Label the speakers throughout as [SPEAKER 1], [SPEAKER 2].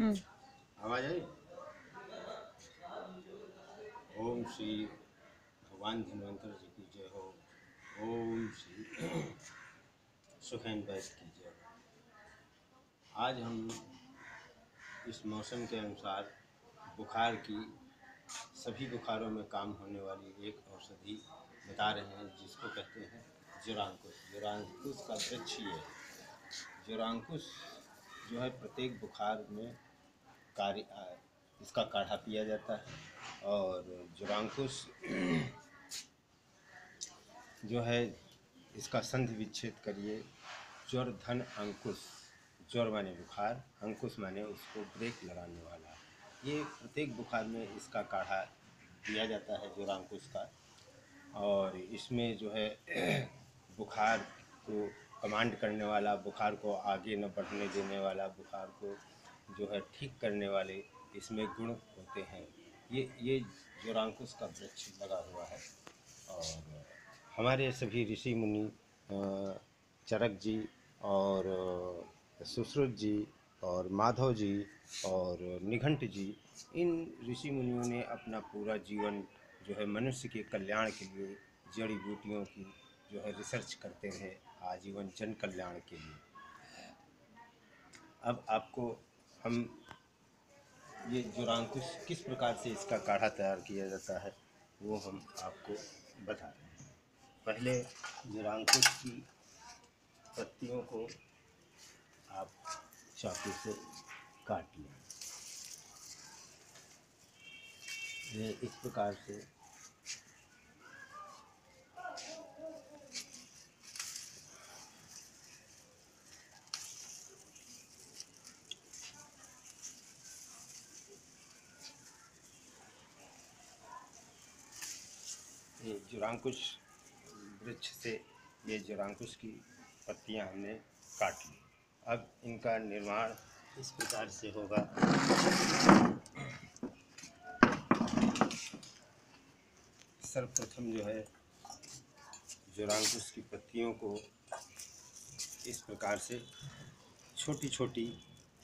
[SPEAKER 1] हम्म।
[SPEAKER 2] आवाज आई। ओम श्री भगवान धन्वंतर जी की जय हो। ओम श्री सुखेन वैद्य की जय हो। आज हम इस मौसम के अनुसार बुखार की सभी बुखारों में काम होने वाली एक औषधि बता रहे हैं, जिसको कहते हैं ज्वरांकुश। ज्वरांकुश का वृक्ष ये है। ज्वरांकुश जो है प्रत्येक बुखार में इसका काढ़ा पिया जाता है। और ज्वरांकुश जो है इसका संधि विच्छेद करिए। ज्वर धन अंकुश, ज्वर माने बुखार, अंकुश माने उसको ब्रेक लगाने वाला। ये प्रत्येक बुखार में इसका काढ़ा पिया जाता है ज्वरांकुश का। और इसमें जो है बुखार को कमांड करने वाला, बुखार को आगे न बढ़ने देने वाला, बुखार को जो है ठीक करने वाले इसमें गुण होते हैं। ये ज्वरांकुश का वृक्ष लगा हुआ है। और हमारे सभी ऋषि मुनि चरक जी और सुश्रुत जी और माधव जी और निघंट जी, इन ऋषि मुनियों ने अपना पूरा जीवन जो है मनुष्य के कल्याण के लिए जड़ी बूटियों की जो है रिसर्च करते रहे, आजीवन जन कल्याण के लिए। अब आपको हम ये ज्वरांकुश किस प्रकार से इसका काढ़ा तैयार किया जाता है वो हम आपको बता रहे हैं। पहले ज्वरांकुश की पत्तियों को आप चाकू से काट लें। ये इस प्रकार से ये ज्वरांकुश वृक्ष से ये ज्वरांकुश की पत्तियां हमने काट ली। अब इनका निर्माण इस प्रकार से होगा। सर्वप्रथम जो है ज्वरांकुश की पत्तियों को इस प्रकार से छोटी छोटी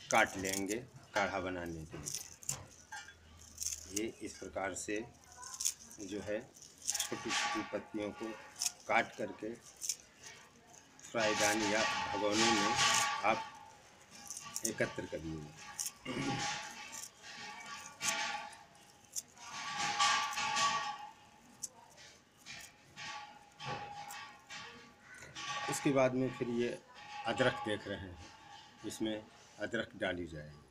[SPEAKER 2] काट लेंगे काढ़ा बनाने के लिए। ये इस प्रकार से जो है छोटी छोटी पत्तियों को काट करके फ्राईदान या भगोने में आप एकत्र करिए। इसके बाद में फिर ये अदरक देख रहे हैं, इसमें अदरक डाली जाएगी।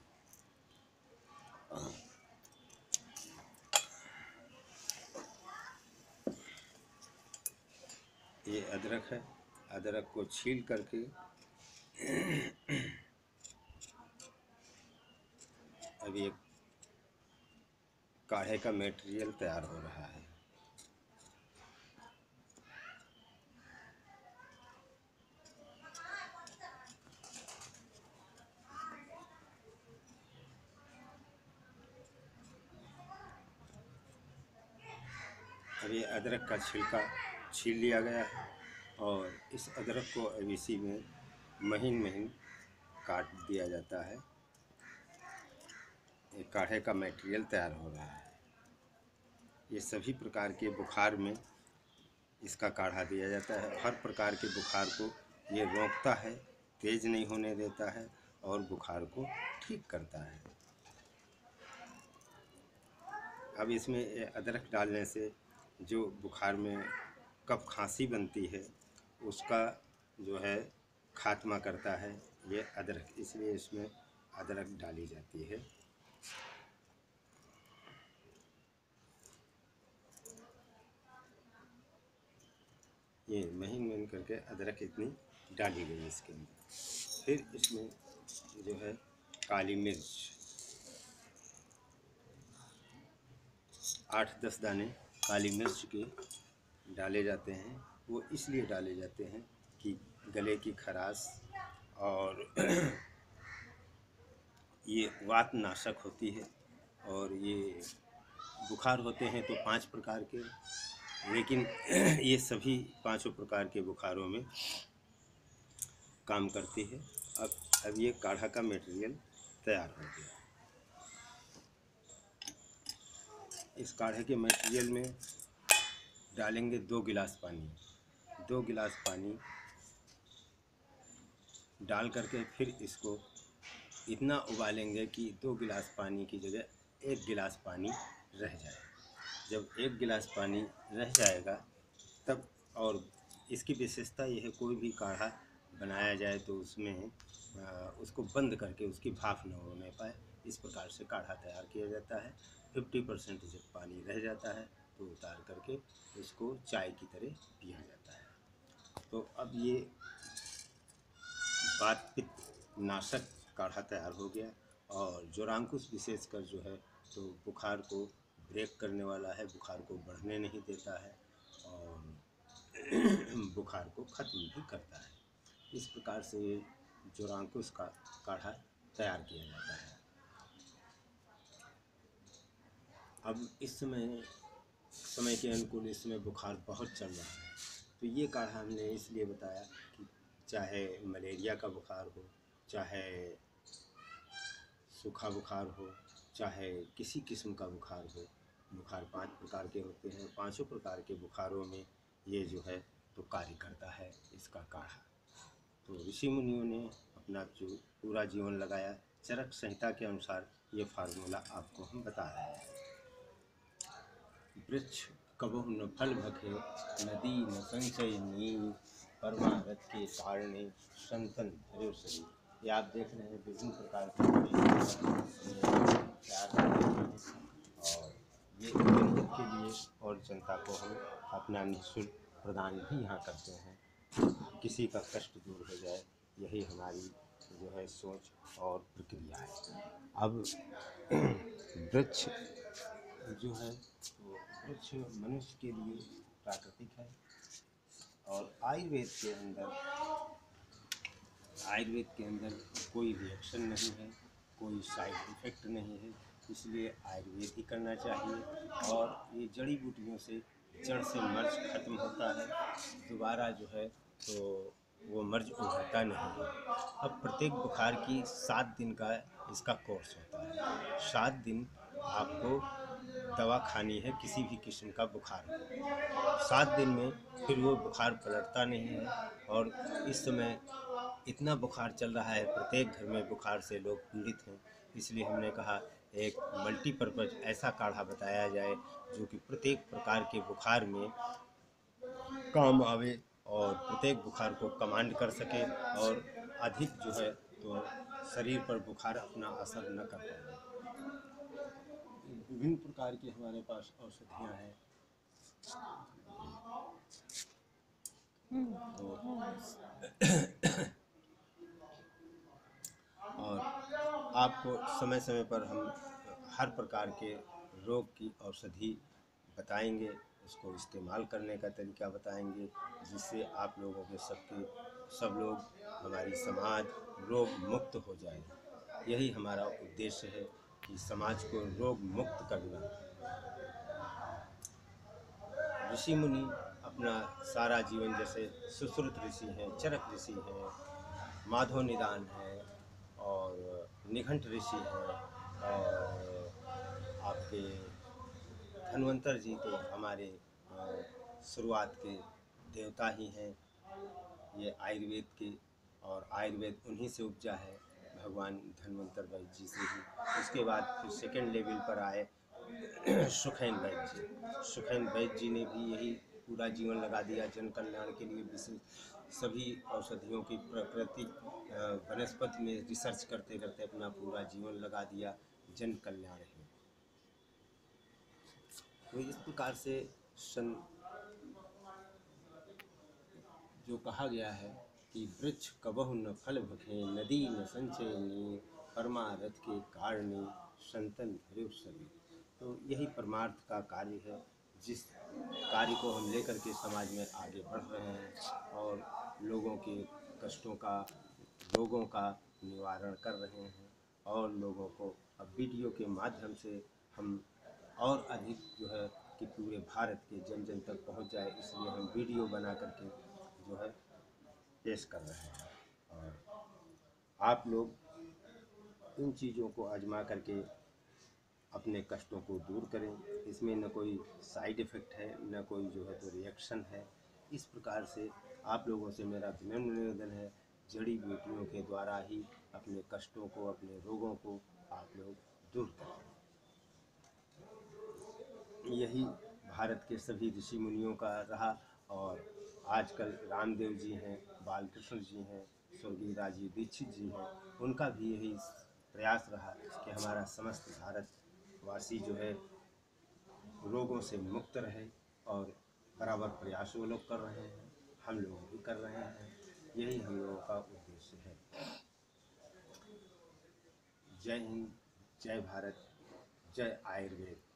[SPEAKER 2] ये अदरक है। अदरक को छील करके अब एक काढ़े का मटेरियल तैयार हो रहा है। अब ये अदरक का छिलका छील लिया गया है और इस अदरक को अब इसी में महीन महीन काट दिया जाता है। ये काढ़े का मटेरियल तैयार हो रहा है। ये सभी प्रकार के बुखार में इसका काढ़ा दिया जाता है। हर प्रकार के बुखार को ये रोकता है, तेज नहीं होने देता है और बुखार को ठीक करता है। अब इसमें अदरक डालने से जो बुखार में कफ खांसी बनती है उसका जो है खात्मा करता है ये अदरक, इसलिए इसमें अदरक डाली जाती है। ये महीन महीन करके अदरक इतनी डाली गई इसके अंदर। फिर इसमें जो है काली मिर्च 8-10 दाने काली मिर्च के डाले जाते हैं। वो इसलिए डाले जाते हैं कि गले की खराश और ये वात नाशक होती है। और ये बुखार होते हैं तो 5 प्रकार के, लेकिन ये सभी 5 प्रकार के बुखारों में काम करती है। अब ये काढ़ा का मटेरियल तैयार हो गया। इस काढ़े के मटेरियल में डालेंगे 2 गिलास पानी। 2 गिलास पानी डाल करके फिर इसको इतना उबालेंगे कि 2 गिलास पानी की जगह 1 गिलास पानी रह जाए। जब 1 गिलास पानी रह जाएगा तब, और इसकी विशेषता यह है, कोई भी काढ़ा बनाया जाए तो उसमें उसको बंद करके उसकी भाप न होने पाए, इस प्रकार से काढ़ा तैयार किया जाता है। 50% जब पानी रह जाता है तो उतार करके उसको चाय की तरह पिया जाता है। तो अब ये वात पित्त नाशक काढ़ा तैयार हो गया। और ज्वरांकुश विशेषकर जो है तो बुखार को ब्रेक करने वाला है, बुखार को बढ़ने नहीं देता है और बुखार को ख़त्म भी करता है। इस प्रकार से ज्वरांकुश का काढ़ा तैयार किया जाता है। अब इस समय के अनुकूल इस समय बुखार बहुत चल रहा है, तो ये काढ़ा हमने इसलिए बताया कि चाहे मलेरिया का बुखार हो, चाहे सूखा बुखार हो, चाहे किसी किस्म का बुखार हो, बुखार 5 प्रकार के होते हैं, पांचों प्रकार के बुखारों में ये जो है तो कार्य करता है इसका काढ़ा। तो ऋषि मुनियों ने अपना जो पूरा जीवन लगाया, चरक संहिता के अनुसार ये फार्मूला आपको हम बता रहे हैं। वृक्ष कबहु न फल भखे, नदी न संचय नीर, परमारथ के कारणे संतन हरे शरीर। ये आप देख रहे हैं विभिन्न प्रकार के तैयार करते हैं और ये जनहित के लिए और जनता को हम अपना निःशुल्क प्रदान भी यहाँ करते हैं। किसी का कष्ट दूर हो जाए, यही हमारी जो है सोच और प्रक्रिया है। अब वृक्ष जो है तो वृक्ष मनुष्य के लिए प्राकृतिक है और आयुर्वेद के अंदर कोई रिएक्शन नहीं है, कोई साइड इफ़ेक्ट नहीं है, इसलिए आयुर्वेद ही करना चाहिए। और ये जड़ी बूटियों से जड़ से मर्ज खत्म होता है, दोबारा जो है तो वो मर्ज उभरता नहीं है। अब प्रत्येक बुखार की 7 दिन का इसका कोर्स होता है। 7 दिन आपको दवा खानी है, किसी भी किस्म का बुखार हो। 7 दिन में फिर वो बुखार पलटता नहीं है। और इस समय इतना बुखार चल रहा है, प्रत्येक घर में बुखार से लोग पीड़ित हैं, इसलिए हमने कहा एक मल्टीपर्पज़ ऐसा काढ़ा बताया जाए जो कि प्रत्येक प्रकार के बुखार में काम आवे और प्रत्येक बुखार को कमांड कर सके और अधिक जो है तो शरीर पर बुखार अपना असर न कर पाए। विभिन्न प्रकार की हमारे पास औषधियाँ हैं। और आपको समय समय पर हम हर प्रकार के रोग की औषधि बताएंगे, उसको इस्तेमाल करने का तरीका बताएंगे, जिससे आप लोगों के सब लोग हमारी समाज रोग मुक्त हो जाए। यही हमारा उद्देश्य है कि समाज को रोग मुक्त करना। ऋषि मुनि अपना सारा जीवन, जैसे सुश्रुत ऋषि हैं, चरक ऋषि हैं, माधव निदान है और निघंट ऋषि हैं और आपके धन्वंतर जी तो हमारे शुरुआत के देवता ही हैं। ये आयुर्वेद के, और आयुर्वेद उन्हीं से उपजा है, भगवान धन्वंतर वैद्य जी से ही। उसके बाद फिर सेकेंड लेवल पर आए सुखैन वैद्य जी। सुखैन वैद्य जी ने भी यही पूरा जीवन लगा दिया जन कल्याण के लिए, विशेष सभी औषधियों की प्राकृतिक वनस्पति में रिसर्च करते करते अपना पूरा जीवन लगा दिया जन कल्याण हेतु। तो इस प्रकार से जो कहा गया है कि वृक्ष कबहु न फल भखे, नदी न संचय नीर, परमारथ के कारणे संतन धरे शरीर। तो यही परमार्थ का कार्य है, जिस कार्य को हम लेकर के समाज में आगे बढ़ रहे हैं और लोगों के कष्टों का, रोगों का निवारण कर रहे हैं। और लोगों को अब वीडियो के माध्यम से हम और अधिक जो है कि पूरे भारत के जन जन तक पहुंच जाए, इसलिए हम वीडियो बना करके जो है पेश कर रहे हैं। और आप लोग इन चीज़ों को आजमा करके अपने कष्टों को दूर करें। इसमें न कोई साइड इफ़ेक्ट है, न कोई जो है तो रिएक्शन है। इस प्रकार से आप लोगों से मेरा विनम्र निवेदन है, जड़ी बूटियों के द्वारा ही अपने कष्टों को, अपने रोगों को आप लोग दूर करें। यही भारत के सभी ऋषि मुनियों का रहा, और आजकल रामदेव जी हैं, बालकृष्ण जी हैं, स्वर्गीय राजीव दीक्षित जी हैं, उनका भी यही प्रयास रहा कि हमारा समस्त भारतवासी जो है रोगों से मुक्त रहे, और बराबर प्रयास वो लोग कर रहे हैं, हम लोग भी कर रहे हैं। यही हम लोगों का उद्देश्य है। जय हिंद, जय भारत, जय आयुर्वेद।